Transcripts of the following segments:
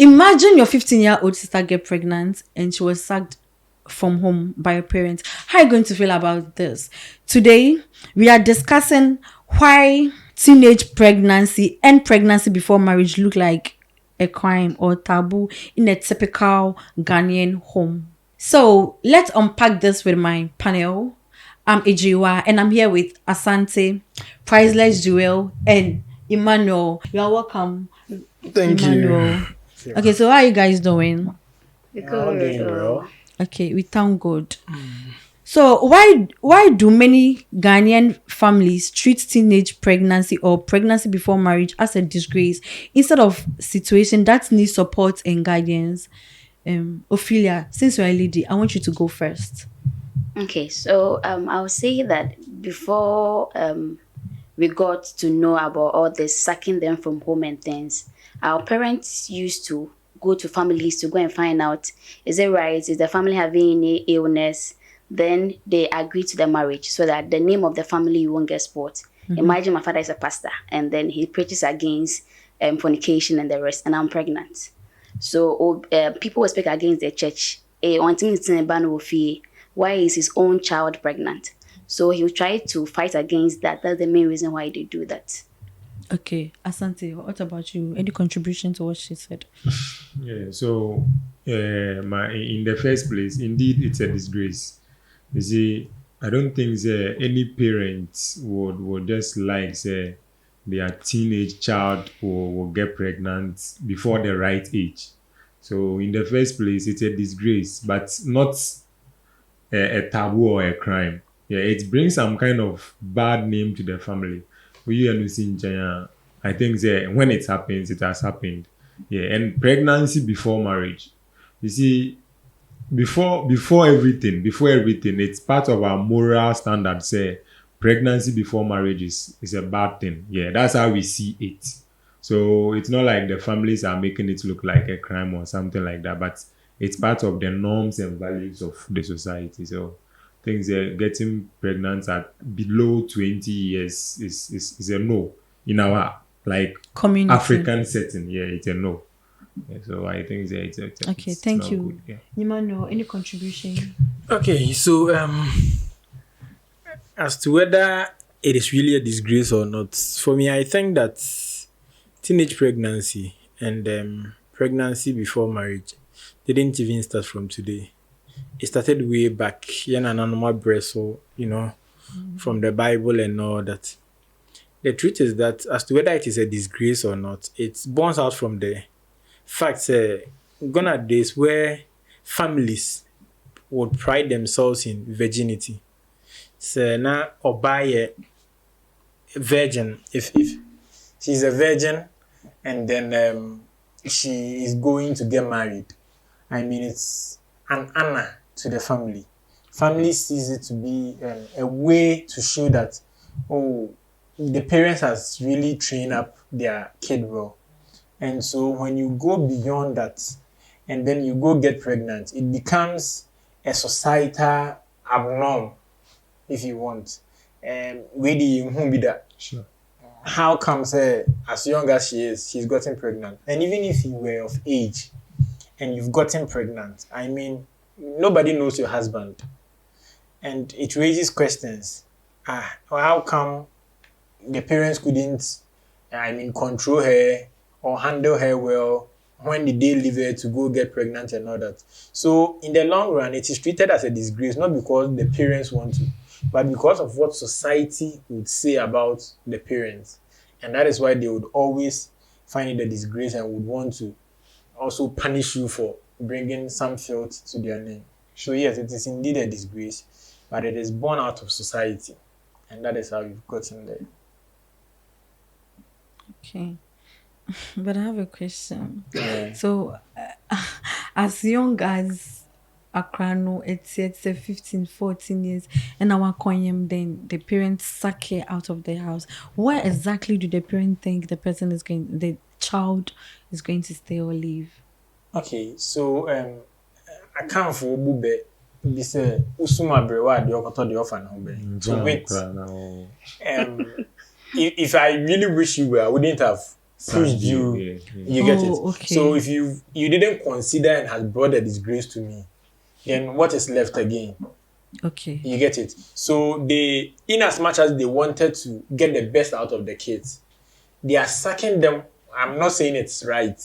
Imagine your 15-year-old sister get pregnant and she was sacked from home by her parents. How are you going to feel about this? Today, we are discussing why teenage pregnancy and pregnancy before marriage look like a crime or taboo in a typical Ghanaian home. So let's unpack this with my panel. I'm Ejiwa and I'm here with Asante, Priceless Jewel, and Emmanuel. You are welcome. Thank Emmanuel. you. Okay, so how are you guys doing? I'm doing well. Okay, we thank God. So why do many Ghanaian families treat teenage pregnancy or pregnancy before marriage as a disgrace instead of situation that needs support and guidance? Ophelia, since you're a lady, I want you to go first. Okay, so I'll say that before we got to know about all this sucking them from home and things, our parents used to go to families to go and find out, is it right? Is the family having any illness? Then they agree to the marriage so that the name of the family won't get spoiled. Imagine my father is a pastor and then he preaches against fornication and the rest, and I'm pregnant. So people will speak against the church. Why is his own child pregnant? So he'll try to fight against that. That's the main reason why they do that. Okay, Asante, what about you? Any contribution to what she said? Yeah, so in the first place, indeed, it's a disgrace. You see, I don't think any parents would just like say their teenage child will get pregnant before the right age. So in the first place, it's a disgrace, but not a taboo or a crime. Yeah, it brings some kind of bad name to the family. I think that when it happens, it has happened. Yeah, and pregnancy before marriage. You see, before everything, it's part of our moral standard. Say pregnancy before marriage is a bad thing. Yeah, that's how we see it. So it's not like the families are making it look like a crime or something like that, but it's part of the norms and values of the society. So things getting pregnant at below 20 years is a no in our like Community. African setting. Yeah, it's a no. Yeah, so I think it's okay. Thank not you. Good. Yeah. Emmanuel, any contribution? Okay, so as to whether it is really a disgrace or not, for me, I think that teenage pregnancy and pregnancy before marriage didn't even start from today. It started way back, normal breast, so from the Bible and all that. The truth is that as to whether it is a disgrace or not, it's born out from the fact gone are days where families would pride themselves in virginity. So now or buy a virgin if she's a virgin and then she is going to get married. I mean, it's an honor to the family. Family sees it to be a way to show that, the parents has really trained up their kid well. And so when you go beyond that and then you go get pregnant, it becomes a societal abnorm, if you want. Where do you be that? Sure. How comes as young as she is, she's gotten pregnant? And even if you were of age and you've gotten pregnant, I mean, nobody knows your husband. And it raises questions. How come the parents couldn't, control her or handle her well? When did they leave her to go get pregnant and all that? So in the long run, it is treated as a disgrace, not because the parents want to, but because of what society would say about the parents. And that is why they would always find it a disgrace and would want to also punish you for bringing some filth to their name. So yes, it is indeed a disgrace, but it is born out of society. And that is how you've gotten there. Okay. But I have a question. Yeah. So, as young as Akrano, it's 15, 14 years, and our Konyam, then the parents suck her out of the house. Where exactly do the parents think the child is going to stay or live? Okay, so I can't for Bube. This Usuma Brewa, the Okoto, the orphan. So wait. If I really wish you well, I wouldn't have pushed you. Yeah, yeah. You get it. Okay. So if you didn't consider and has brought a disgrace to me, then what is left again? Okay. You get it. So they, in as much as they wanted to get the best out of the kids, they are sacking them. I'm not saying it's right,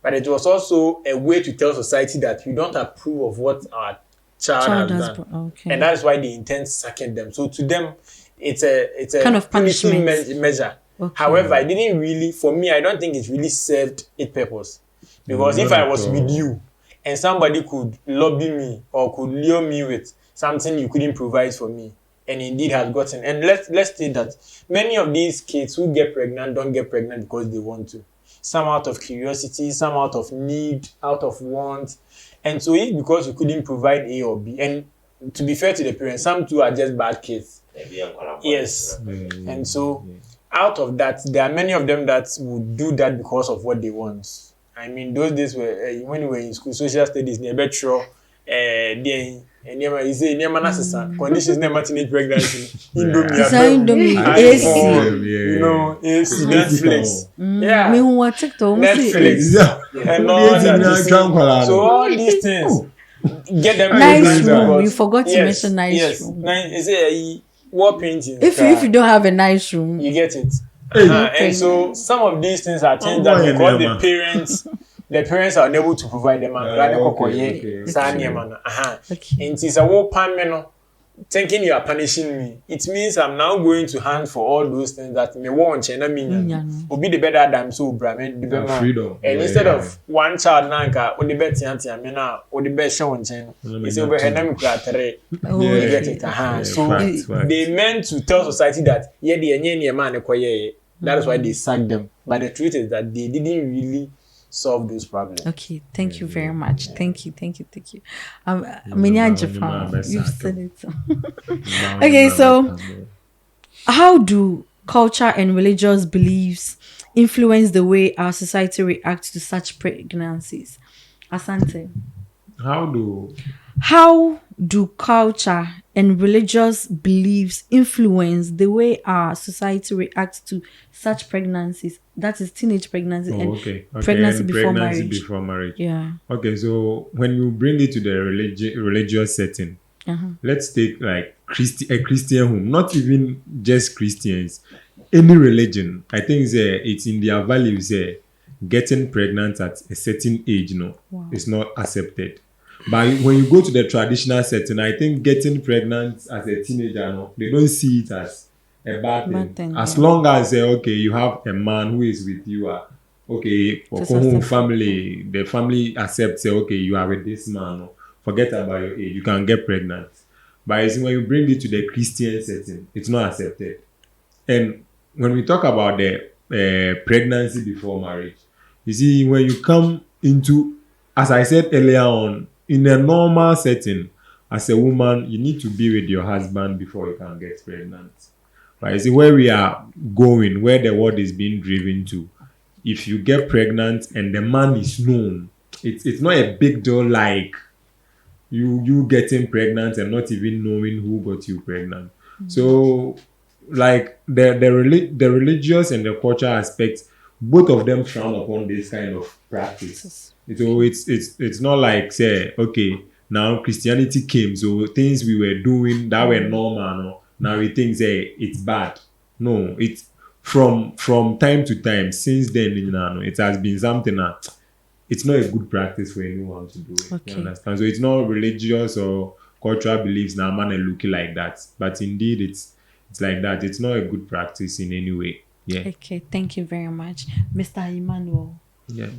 but it was also a way to tell society that we don't approve of what our child has done, okay. and that is why they intend sacking them. So to them, it's a Kind of punishment measure. Okay. However, I didn't really, for me, I don't think it really served its purpose, because if I was with you and somebody could lobby me or could lure me with something you couldn't provide for me, and indeed has gotten, and let's say that many of these kids who get pregnant don't get pregnant because they want to. Some out of curiosity, some out of need, out of want. And so if because you couldn't provide A or B, and to be fair to the parents, some too are just bad kids. Yes. And so out of that, there are many of them that would do that because of what they want. I mean, those days were when we were in school, social studies, never sure. You say conditions never teenage pregnancy. Indomie, AC, AC, AC, Netflix. Yeah. Me who want TikTok, Netflix. And all that. So all these things get them nice room. You forgot to mention nice room. You say wall painting. If you don't have a nice room, you get it. And so some of these things are things that because the parents are unable to provide them. And it's a war pan, thinking you are punishing me. It means I'm now going to hand for all those things that me want and I mean will be the better than so freedom. And instead of one child nanka or the best auntie amena or the best show it's over henam cratere. You get it. So they meant to tell society that the man that is why they sacked them. But the truth is that they didn't really solve those problems. Okay, thank you very much. Thank you. You've said it. Okay, so how do culture and religious beliefs influence the way our society reacts to such pregnancies? Asante. How do culture and religious beliefs influence the way our society reacts to such pregnancies? That is teenage pregnancy pregnancy before marriage. Yeah. Okay, so when you bring it to the religious setting, let's take like a Christian home, not even just Christians, any religion. I think it's in their values. Getting pregnant at a certain age, is not accepted. But when you go to the traditional setting, I think getting pregnant as a teenager, they don't see it as a bad thing. As long as you have a man who is with you, family, the family accepts you are with this man. Forget about your age, you can get pregnant. But you see, when you bring it to the Christian setting, it's not accepted. And when we talk about the pregnancy before marriage, you see, when you come into, as I said earlier on, in a normal setting, as a woman, you need to be with your husband before you can get pregnant. But you see, where we are going, where the world is being driven to, if you get pregnant and the man is known, it's not a big deal like you getting pregnant and not even knowing who got you pregnant. Mm-hmm. So, like the religious and the cultural aspects, both of them frown upon this kind of practice. So it's not like say, okay, now Christianity came, so things we were doing that were normal, now we think say it's bad. No, it's from time to time since then, it has been something that it's not a good practice for anyone to do it. Okay. You understand? So it's not religious or cultural beliefs now man are looking like that. But indeed it's like that. It's not a good practice in any way. Yeah. Okay, thank you very much. Mr. Emmanuel. Yeah.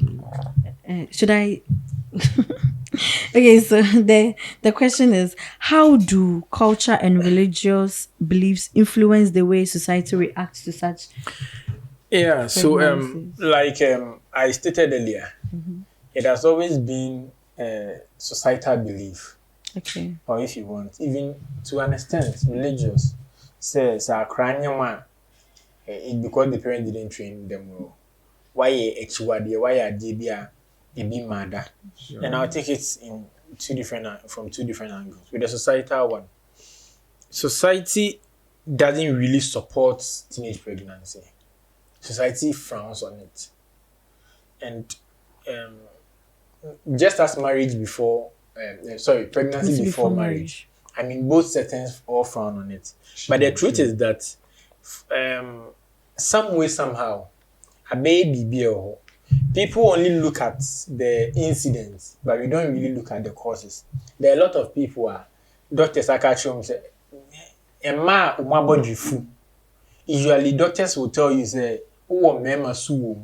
Should I? Okay, so the question is, how do culture and religious beliefs influence the way society reacts to such? Yeah. So I stated earlier, it has always been a societal belief. Okay. Or if you want, even to an extent, religious says a cranium because the parents didn't train them well. Why a debia be murder? Sure. And I'll take it in from two different angles. With the societal one, society doesn't really support teenage pregnancy. Society frowns on it. and just as marriage before, pregnancy It's before marriage. I mean, both settings all frown on it. But the truth is that some way, somehow, a baby people only look at the incidents, but we don't really look at the causes. There are a lot of people who are doctors are catching say, "Emma, umabodi fu." Usually, doctors will tell you say, "Oh, mema su,"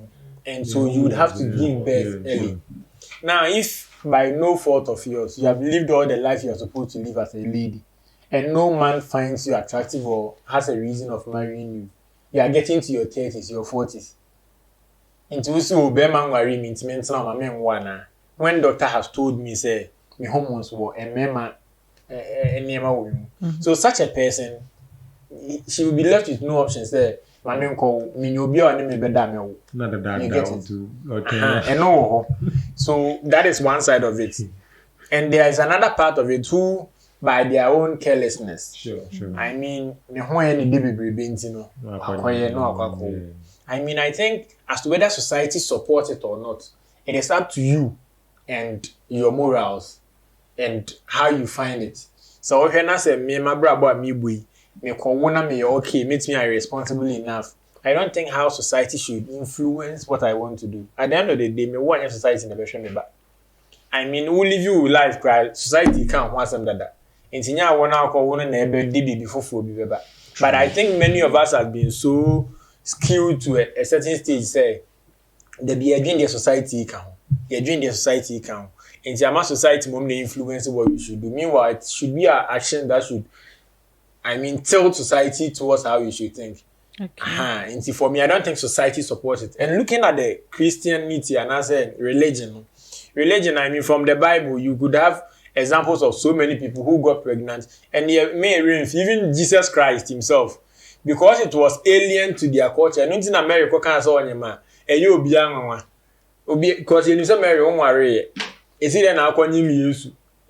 and so you would have to give birth early. Now, if by no fault of yours, you have lived all the life you are supposed to live as a lady, and no man finds you attractive or has a reason of marrying you, you are getting to your 30s, your 40s. Into so Beman worry means mental one. When doctor has told me, say, my hormones were a mema so such a person, she will be left with no options there. My name called Minobio and me bedame. You get it. Okay. And no. So that is one side of it. And there is another part of it who, by their own carelessness. Sure. I mean, I mean, I think as to whether society supports it or not, it is up to you and your morals and how you find it. So when I say me, my brother, me boy, me corona me okay, makes me irresponsible enough. I don't think how society should influence what I want to do. At the end of the day, me want society in the version me back. I mean, who live you life, cry society can't want some that. Intinya wana ko wona na ebe dibi before for be beba. But I think many of us have been so skewed to a certain stage. Say, they be doing their society count. They're doing their society count. In the society, mom they influence what we should do. Meanwhile, it should be an action that should, I mean, tilt society towards how you should think. Okay. And see, for me, I don't think society supports it. And looking at the Christianity and I said religion, I mean, from the Bible, you could have examples of so many people who got pregnant, and even Jesus Christ himself, because it was alien to their culture. Not in America, can't say on your man. And you be young, because you know Mary won't worry. Is it an alcohol? And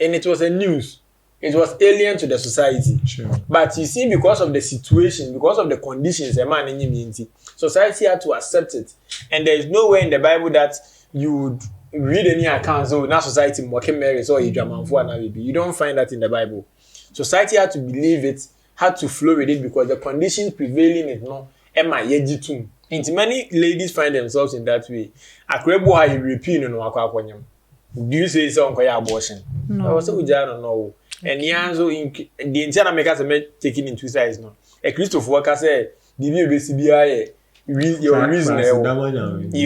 it was a news. It was alien to the society. Sure. But you see, because of the situation, because of the conditions, a man in immunity, society had to accept it. And there is nowhere in the Bible that you would read any accounts of now society mocking marriage or you don't find that in the Bible. Society had to believe it, had to flow with it because the conditions prevailing is no and many ladies find themselves in that way. Do you say so on abortion? No. No. And so the entire makers are taken in two sides now. A Christopher Walker said, your reason, you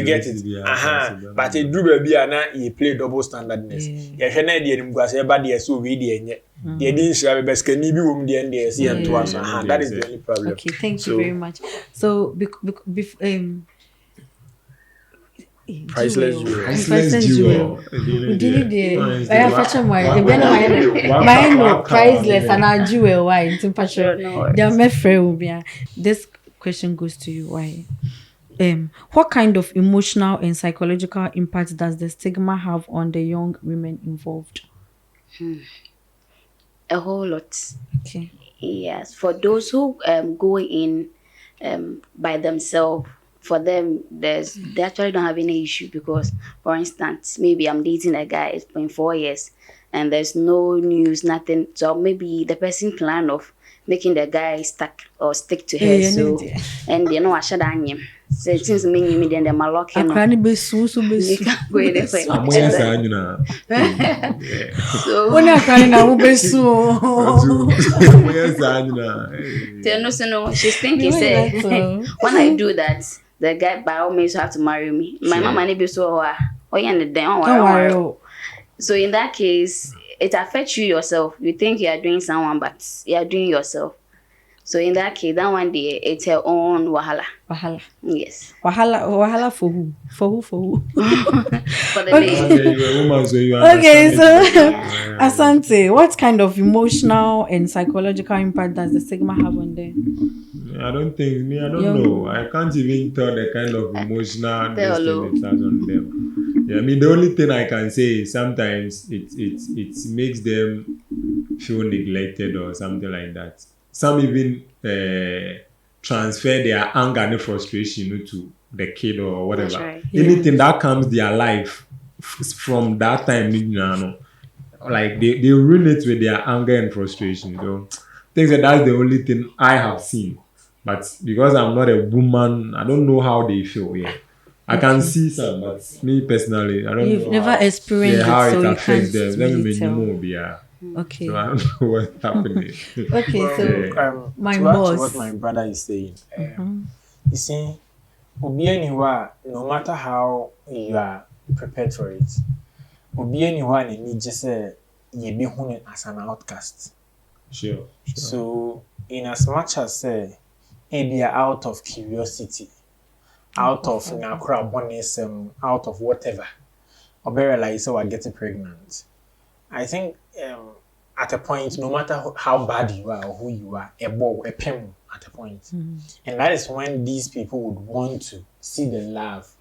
get it. But a do baby and you play double standardness. You can idea him because everybody so ready and yet they didn't share best can be the end there see and twice. That is the only problem. Okay, thank you very much. So priceless jewel. We did it. I fashion wine. Mine priceless and our jewel wine. This question goes to you. Why? What kind of emotional and psychological impact does the stigma have on the young women involved? A whole lot. Okay. Yes, for those who go in by themselves, for them, they actually don't have any issue because, for instance, maybe I'm dating a guy, it's been 4 years, and there's no news, nothing. So maybe the person plan of making the guy stick to her. So, and you know, I should hang him. So it seems me then they're malocking. I can't be so. So when I can't now be so. No, she's thinking, say, when I do that, the guy by all means have to marry me. My mama need be so so in that case, it affects you yourself. You think you are doing someone, but you are doing yourself. So in that case, that one day it's her own wahala. Wahala. Yes. Wahala for who? For who? For the lady. Okay, so Asante, what kind of emotional and psychological impact does the stigma have on them? I don't know. I can't even tell the kind of emotional destiny it has on them. Yeah, I mean, the only thing I can say is sometimes it makes them feel neglected or something like that. Some even transfer their anger and frustration to the kid or whatever. That's right. Anything that comes their life from that time, like they ruin it with their anger and frustration. So things that that's the only thing I have seen. But because I'm not a woman, I don't know how they feel. Yeah, I can see some, but me personally, I don't You've know. never how, experienced how it, so you affects can't them. Let me really tell. know. Yeah. Okay. So I don't know what's happening. Okay, so To my add to boss. what my brother is saying, you see, obi anywhere, no matter how you are prepared for it, obi anywhere need just say you be known as an outcast. Sure. So, in as much as say, maybe out of curiosity, out of out of whatever, or be realize so I get pregnant. I think at a point, no matter how bad you are or who you are, a pen at a point. And that is when these people would want to see the love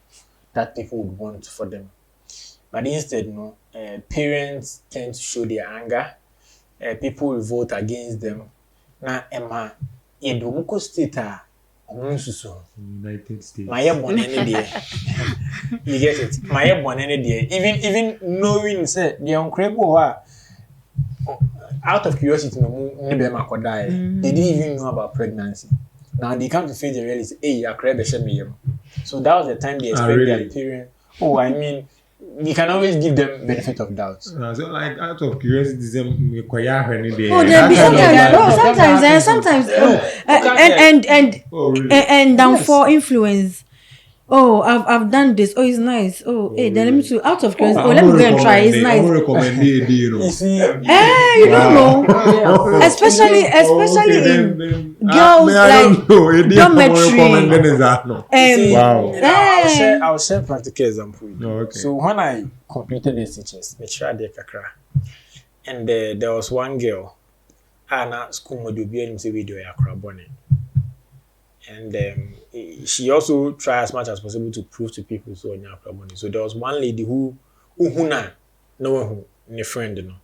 that people would want for them. But instead, no, parents tend to show their anger. People will vote against them. Now, Emma, in the Muko state, United States. my born any day. You get it? My born any day. Even knowing say the incredible out of curiosity, they didn't even know about pregnancy. Now they come to face the reality. Hey, I cried the So that was the time they expect their parents. Oh, I mean, you can always give them benefit of doubt. So like out of curiosity, Oh, there be sometimes Oh, really? and down for influence. Oh, I've done this. Oh, it's nice. Oh, hey, then let me to out of curiosity. Oh, let me go and try. It's nice. I recommend it, You see, Hey, you don't know. Especially in girls like dormitory. See, I'll share practical example. Okay. So when I completed the teachers, make sure I did kakra, and there was one girl, Anna school module be any video yakra bonnet. And she also tried as much as possible to prove to people so on your money. So there was one lady who no one who ne friend, you know.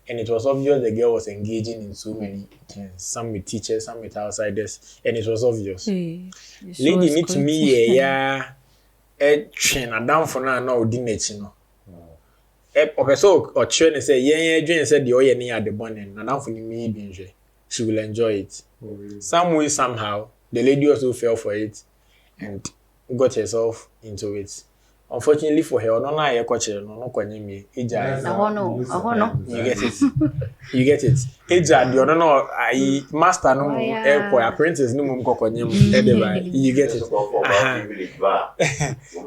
And it was obvious the girl was engaging in so many things, some with teachers, some with outsiders, and it was obvious. Lady need to me train a down for now dinner, you know. Or train say, yeah, said the oil near the bonnet, and down for me, she will enjoy it. Some way, somehow. The lady also fell for it and got herself into it. Unfortunately for her, you get it. I master no apprentice no you get it.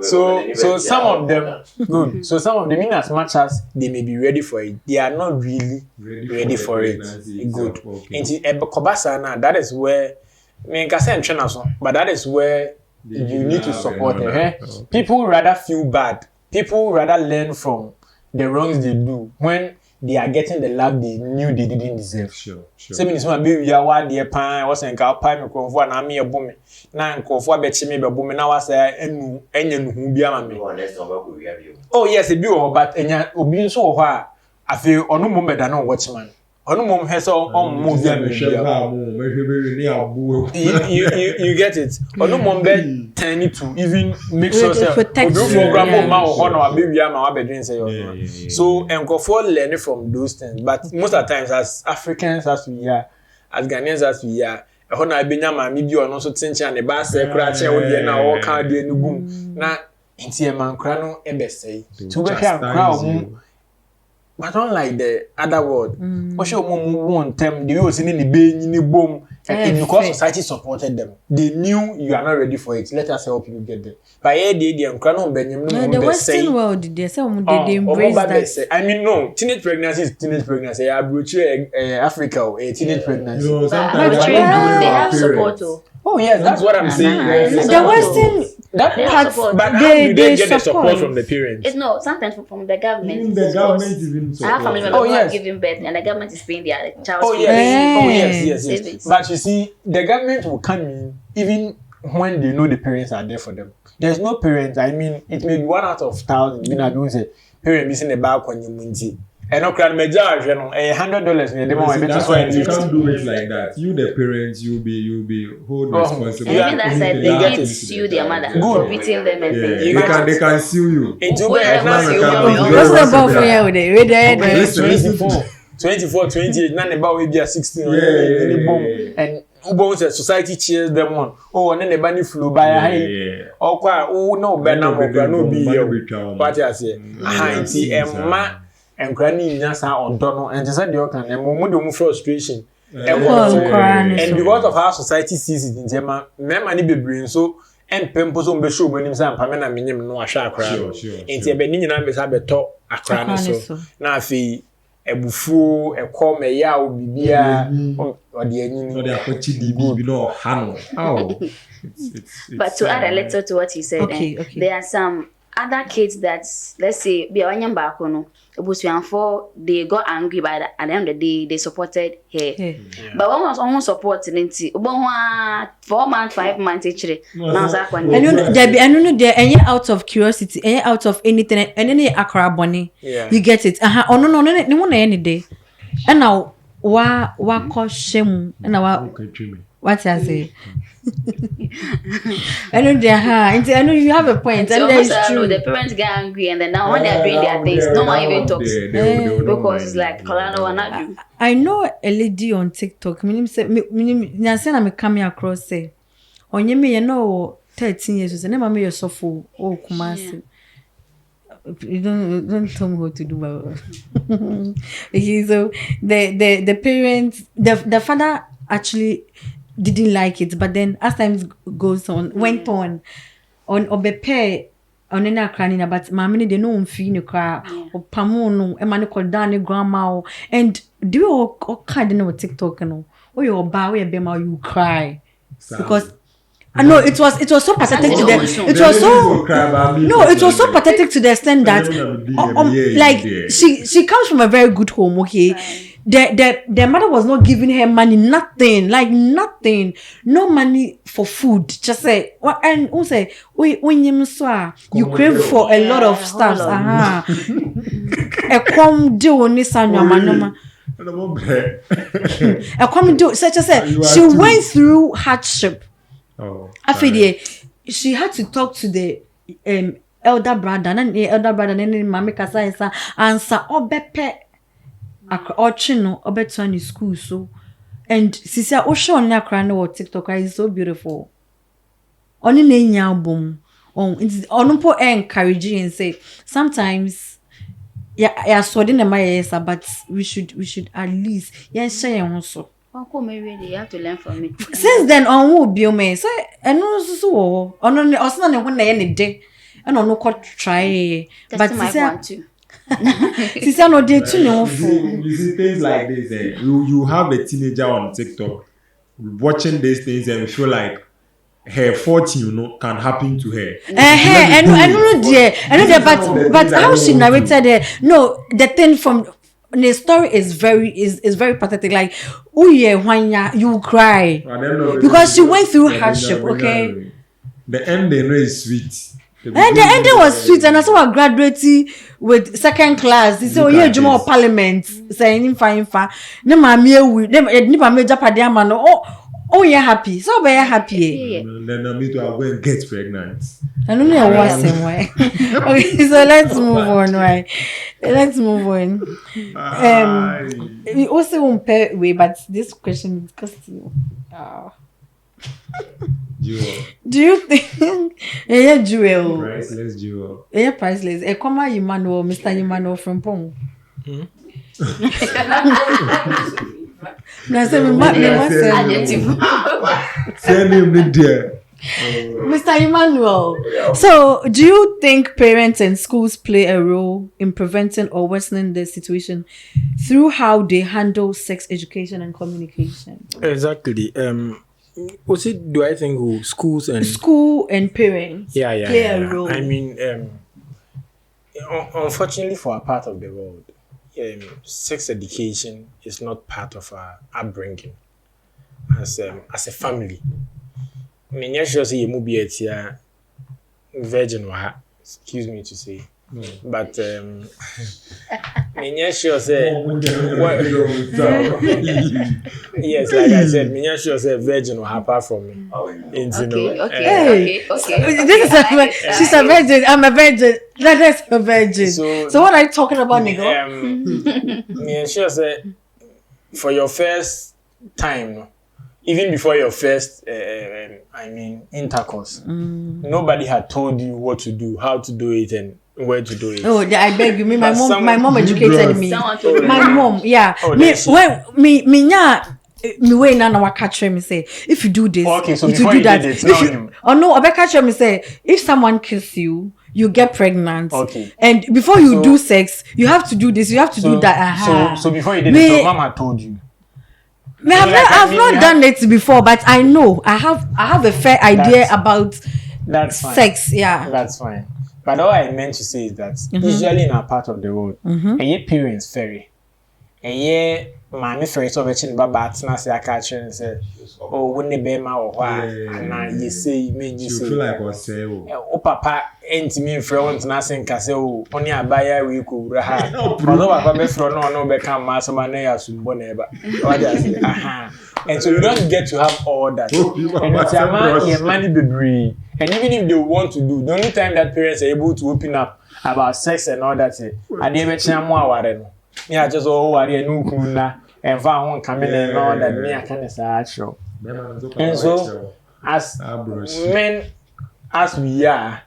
So some of them good. So some of them, in as much as they may be ready for it, they are not really ready for it. Good. And that is where but that is where you need to support them. Okay. People rather feel bad. People rather learn from the wrongs they do when they are getting the love they knew they didn't deserve. Sure. Same is when baby ya wa de pan was en ka pa me krofo na me ebomi na nkofo abechi me bebomi na wa say enu enye nuhu bia ma me. Oh yes, e bi o but enya obi nso wo ho a afi onu mo meda na watchman. You get it. Or no mom bed tend to even make sure so and go for learning from those things. But most of the times as Africans as we are, as Ghanaians as we are, I be nyama maybe or no so tinch and the bass crash na all can do boom. Na inti man crano ebe say to be crowd. But unlike the other world, what you want them, they was in the bay in the boom, and because society supported them, they knew you are not ready for it. Let us help you get there. But the Western world, they say they embrace that. I mean, no, teenage pregnancy is teenage pregnancy. I brought you Africa, a teenage pregnancy. No, sometimes they have support. Oh yes, that's what I'm saying. The Western that part, but how do they get the support from the parents? It's no, sometimes from the government. Even the government even support. I have family members who are giving birth, and the government is paying their child's yes. But you see, the government will come in even when they know the parents are there for them. There's no parents. I mean, it may be 1 out of 1,000. You know, say parents missing the back on your munti. And no crowd major, $100 in the moment. That's why you can't do it like that. You, the parents, you'll be hold responsible. Even that said, they need to sue their mother for beating them and things. They can sue you. It's What's the ball for you? Listen. 24, 28, none about we be 16 and Ubo said society cheers them on. Oh, and then the bunny flew by oh quite no banner no be what I say. Auntie Emma and Granny Nasa on Donald and just said you can and more frustration. And because of how society sees it in Gemma, money be bring so and Pempos on the show when himself Pamela minimum no a shark crowd. Ain't a benin and have a talk a crown so now fee. Ebufu ekọ meya obibia or the enemy no they are DB no hano. But to add a little to what he said, okay. There are some other kids that, let's say, be a back no, they got angry by that. At the end of the day, they supported her. But one was almost supporting it. 4 months, 5 months each. Now there any out of curiosity, any out of anything, and any akra bunny. You get it. Oh no one any day. And now wa cause shame and now what I say. I know you have a point. And that's true. The parents get angry and then now when they're doing their things, no one even talks. Because it's like, I know a lady on TikTok. I coming across say, on you know 13 years, and then you're so full. Oh, Kumasi. You don't tell me what to do. So the parents, the father actually didn't like it, but then as time goes on, went on obepe on any cranina, but mammy they know feel cry or pamono, a man called Danny grandma, and do you all kind of know TikTok no? Or your bow a bema you cry because. I know it was so pathetic to them. It was so pathetic to the extent that like she comes from a very good home, okay. The mother was not giving her money, nothing, no money for food. Just say, and also when you crave for a lot of stuff. A come do on this manoma. A come do such as she went through hardship. After she had to talk to the elder brother, and the elder brother, and then mommy kasa answer obepe. Ochino obeto in school so and sisia osho on akra no TikTok is so beautiful. Oni na nya album on po encouraging and say sometimes yeah so dey na my but we should at least share also. You have to learn from it. Since then on will be me so eno so ono osna ne ho na ye ne de and ono ko try but want to. You see things like this. You have a teenager on TikTok watching these things and feel like her fortune, can happen to her. I know, but how she narrated it. No, the thing from the story is very pathetic. Like, oh yeah, when you cry because she went through hardship. Okay, the ending is sweet. And the ending was sweet, and I saw a graduate with second class. They say, "Oh, yeah, Juma Parliament." Saying, "Fine. No, mammy, we never made up a diamond. Oh, you're happy. So, be happy." Then I mean to go and get pregnant. I don't know what's same way. Okay, so let's move on. Right, let's move on. We also won't pay way, but this question is disgusting. Do you think jewel? Priceless jewel. Priceless. A comma Emmanuel, Mr. Emmanuel from Pong. No, send him there. Mr. Emmanuel. So, do you think parents and schools play a role in preventing or worsening the situation through how they handle sex education and communication? Exactly. Do I think schools and parents play a role? I mean, unfortunately for a part of the world, sex education is not part of our upbringing as a family. I mean, yes, you say you must be a virgin, excuse me to say, but Me sure say yes, like I said, me sure say virgin will happen from me. Okay. This is she's a virgin. I'm a virgin. That is a virgin. So what are you talking about, nigga? Me sure say for your first time, no, even before your first, intercourse, nobody had told you what to do, how to do it, and where to do it. Oh, I beg you. My mom educated me. My mom, yeah. Oh, me way now I catch me say if you do this, okay, so if before you do you that, did it, I catch me say if someone kiss you, you get pregnant. Okay. And before you do sex, you have to do this, you have to do that. So before you did it, your mom had told you. I've not done it before, but I know I have a fair idea about sex. Yeah, that's fine. But all I meant to say is that usually in our part of the world, a parents ferry, a man ferry so much in Babatna say I catch and say, oh, wouldn't be ma or why? And you say, you feel like or say, oh, papa, ain't me friend, nothing can say, oh, only a buyer we could have. Although I have from no become master man, I assume boneba. And so you don't get to have all that. And it's a man, your money be free. And even if they want to do, the only time that parents are able to open up about sex and all that, and they mention more worry. Yeah, just worry no kuna and found one coming and all that. Me, I can't say show. And so, as men, as we are,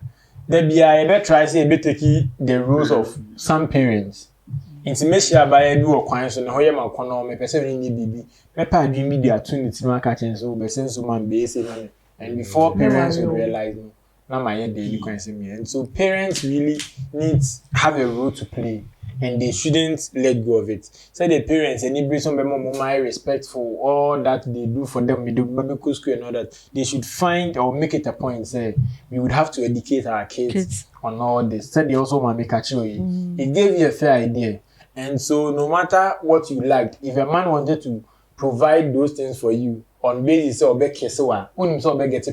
there be a better try say better take the rules of some parents. Intimation by a do or coins and how you are economic, person in the baby. My pa dream media tune it to my catching so, but sense of man base and before parents will realize, now my head they can see me. And so parents really need have a role to play, and they shouldn't let go of it. So the parents, any bring some more respectful, all that they do for them, we do baby school and all that. They should find or make it a point. Say we would have to educate our kids on all this. So they also want to make a choice. It gave you a fair idea, and so no matter what you liked, if a man wanted to provide those things for you on basis of get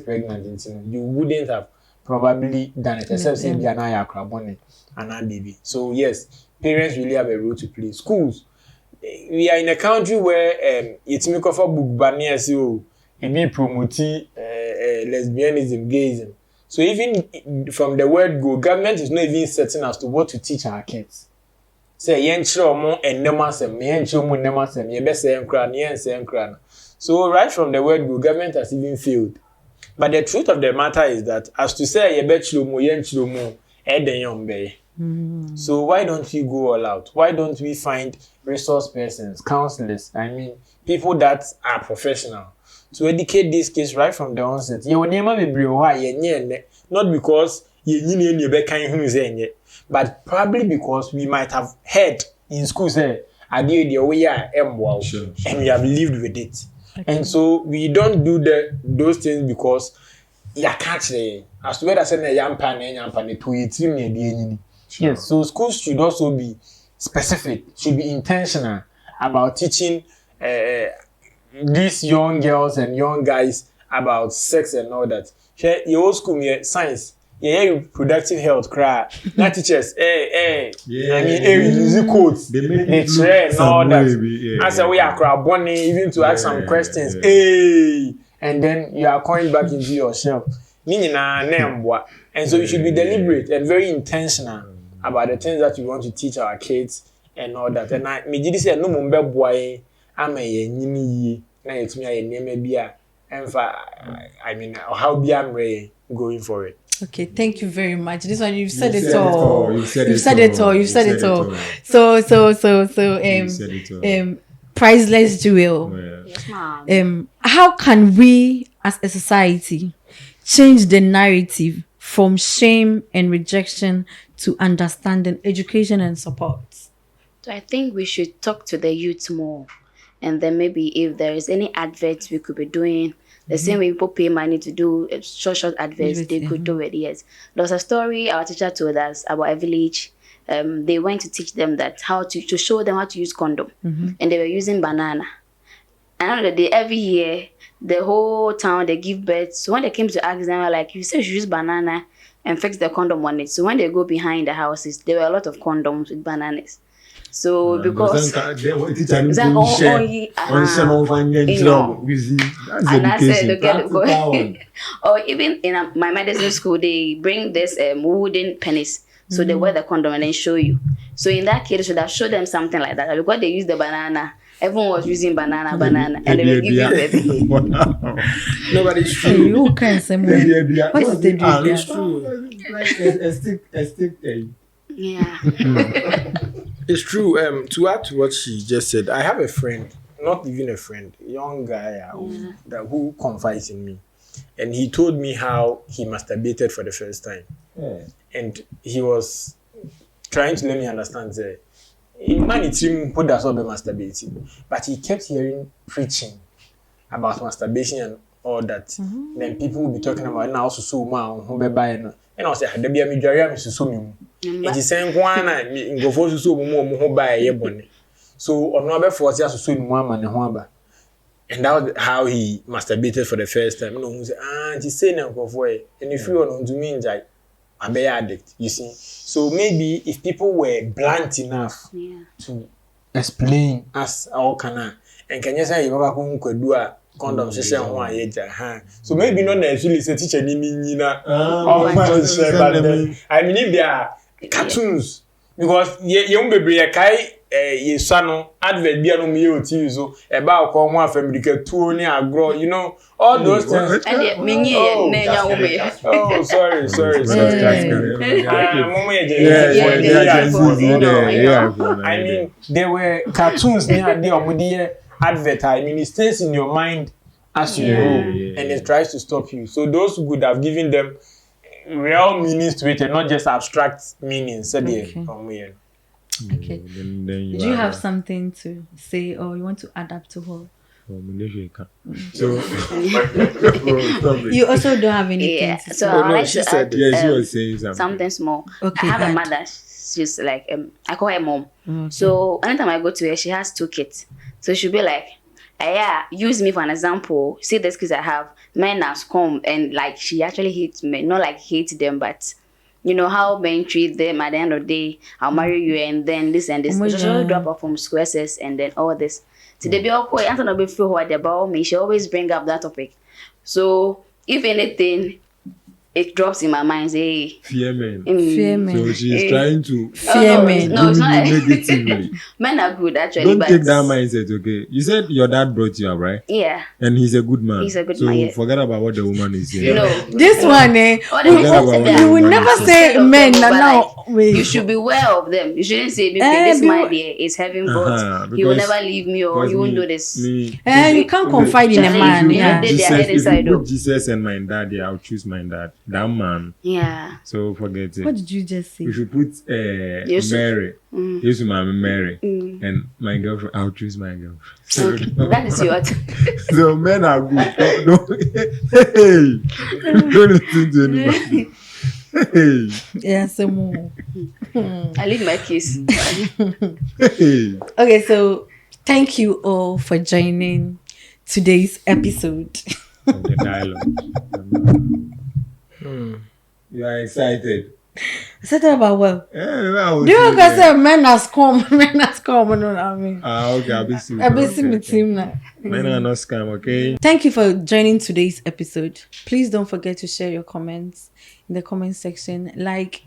pregnant, you wouldn't have probably done it except say be an and a baby. So yes, parents really have a role to play. Schools, we are in a country where it's make of a book banner so it be promoting lesbianism, gayism. So even from the word go, government is not even certain as to what to teach our kids. Say yen chromo and nemasem, yen chomo nemasem, ye best say cran, yen say cran. So right from the word go, government has even failed. But the truth of the matter is that as to say ye bet chlomo, yen chlomo, eden yon bay. So why don't we go all out? Why don't we find resource persons, counselors, people that are professional to educate these kids right from the onset? Ye will never be not because ye be kind who is but probably because we might have heard in school say, I did the way I am wow, and we have lived with it. Okay. And so we don't do those things because you can't say as to whether I said a yampan and yampan to it. Yes, so schools should also be specific, should be intentional about teaching these young girls and young guys about sex and all that. Your old school, science. Yeah, reproductive health cry. Not teachers, we use quotes, they train and all that. As we are crab bonnie, even to ask some questions, and then you are coming back into yourself. And so you should be deliberate and very intentional about the things that you want to teach our kids and all that. And I did say no mumbe boy, I'm a nini, na it's me a name be a how be I'm going for it. Okay, thank you very much. This one you've said it all. You've said it all. So priceless jewel. Yes, ma'am. How can we as a society change the narrative from shame and rejection to understanding, education and support? So I think we should talk to the youth more, and then maybe if there is any adverts we could be doing. The same way people pay money to do short adverts, they could do it, yes. There was a story our teacher told us about a village. They went to teach them that to show them how to use condom. And they were using banana. And every year, the whole town, they give birth. So when they came to ask them, they were like, you said you should use banana and fix the condom on it. So when they go behind the houses, there were a lot of condoms with bananas. So because teacher that don't share. only You see, that's and I said, education. look at the Practical one. or even in my medicine school, they bring this wooden pennies. So they wear the condom and then show you. So in that case, they should have showed them something like that. Because they use the banana. Everyone was using banana, and they were giving baby. Wow. Nobody's Hey, true. you can't say more. What is the idea? It's true. Like a stick thing. Yeah. It's true. To add to what she just said, I have a friend, not even a friend, a young guy who confides in me. And he told me how he masturbated for the first time. Yeah. And he was trying to let me understand that in man it's him who does not be masturbating. But he kept hearing preaching about masturbation and all that. Then people will be talking about now so man who be buying. And I was like, there be a majority of so me. It is saying one and go for so more who buy a bonnet. So on no force just so in one man and and that was how he masturbated for the first time. You know, he said, he's saying and if you want to mean that I'm an addict, you see. So maybe if people were blunt enough to explain us all can you say you could do a condom session one age, so maybe not necessarily say teacher ni I mean if there are cartoons because young baby kai ye sano advert bia no me TV so e ba ko ho afamrika tuo ni agro, you know, all those things. Oh, sorry. I mean, there were cartoons near the omudi advert. I mean, it stays in your mind as you go, and it tries to stop you. So those who would have given them real meanings to it and not just abstract meanings. Okay. Okay. Then Do you have something to say or you want to add up to her? So You also don't have anything to say. So I like she to said add, yeah, she was saying something small. Okay, I have a add. mother. She's like I call her mom. Okay. So anytime I go to her, she has 2 kids. So she'll be like, use me for an example. See these kids I have. Men has come and like she actually hates men, not like hate them, but you know how men treat them at the end of the day. I'll marry you and then this and this. Oh, So she'll drop off from squares and then all this. So they be awkward. I don't know feel what about me. She always bring up that topic. So if anything, it drops in my mind. Say, fear men. Fear men. So she's trying to Fear men. No, it's not. negatively. Men are good actually. Don't but take that mindset, okay? You said your dad brought you up, right? Yeah. And he's a good man. He's a good so man, yeah. forget about what the woman is saying. No. This one, All the people say that you will never say instead of men. them, but No, like, wait. you should be aware of them. You shouldn't say, okay, this man there is having God. He will because- never leave me or he won't do this. Me, You can't confide in a man. You Yeah. did their head if inside you though. put Jesus and my dad, yeah, I'll choose my dad. That man. Yeah. So forget it. What did you just say? If you put Yusuf. Mary, Yusuf Mama Mary, and my girlfriend, I'll choose my girlfriend. So, Okay. That is your so men are good. Don't listen to anybody. Hey, Yeah, some more. I leave my kiss. hey. Okay, so thank you all for joining today's episode. Of the dialogue. You are excited. Is that about what? Yeah, Do you guys say men has come? Men has come. No, I mean, okay, I'll be I've been seeing with him now. Men are not scam, okay? Thank you for joining today's episode. Please don't forget to share your comments in the comment section. Like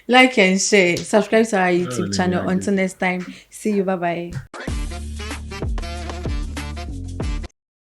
and share. Subscribe to our YouTube channel. Until next time, see you. Bye bye.